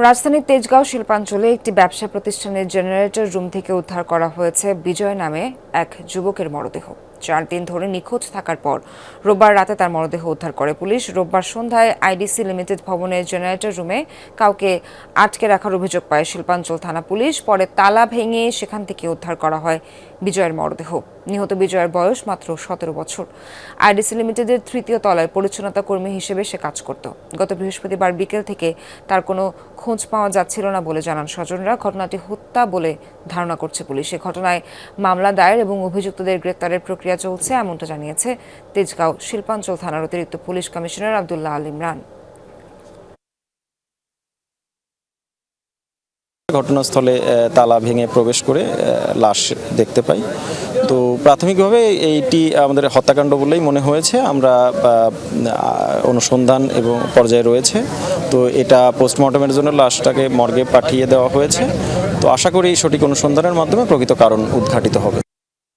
রাজধানীর তেজগাঁও শিল্পাঞ্চলে একটি ব্যবসা প্রতিষ্ঠানের জেনারেটর রুম থেকে উদ্ধার করা হয়েছে বিজয় নামে এক যুবকের মরদেহ। 4 দিন ধরে নিখোঁজ থাকার পর রোববার রাতে তার মরদেহ উদ্ধার করে পুলিশ। রোববার সন্ধ্যায় আইডিসি লিমিটেড ভবনের জেনারেটর রুমে কাউকে আটকে রাখার অভিযোগ পায় শিল্পাঞ্চল থানা পুলিশ। পরে তালা ভেঙে সেখান থেকে উদ্ধার করা হয় বিজয়ের মরদেহ। নিহত বিজয়ের বয়স মাত্র 17 বছর। আইডিসি লিমিটেডের 3য় তলায় পরিচ্ছন্নতা কর্মী হিসেবে সে কাজ করত। গত বৃহস্পতিবার বিকেল থেকে তার কোনো খোঁজ পাওয়া যাচ্ছিল না বলে জানান স্বজনরা। ঘটনাটি হত্যা বলে ধারণা করছে পুলিশ। এ ঘটনায় মামলা দায়ের এবং অভিযুক্তদের গ্রেপ্তারের প্রক্রিয়া চলছে, এমনটা জানিয়েছে তেজগাঁও শিল্পাঞ্চল থানার অতিরিক্ত পুলিশ কমিশনার আব্দুল্লাহ আল ইমরান। ঘটনাস্থলে তালা ভেঙে প্রবেশ করে লাশ দেখতে পাই। তো প্রাথমিকভাবে এইটি আমাদের হত্যাকাণ্ড বলেই মনে হয়েছে। আমরা অনুসন্ধান এবং পর্যায়ে রয়েছে। তো এটা পোস্টমর্টমের জন্য লাশটাকে মর্গে পাঠিয়ে দেওয়া হয়েছে। তো আশা করি সঠিক অনুসন্ধানের মাধ্যমে প্রকৃত কারণ উদ্ঘাটিত হবে।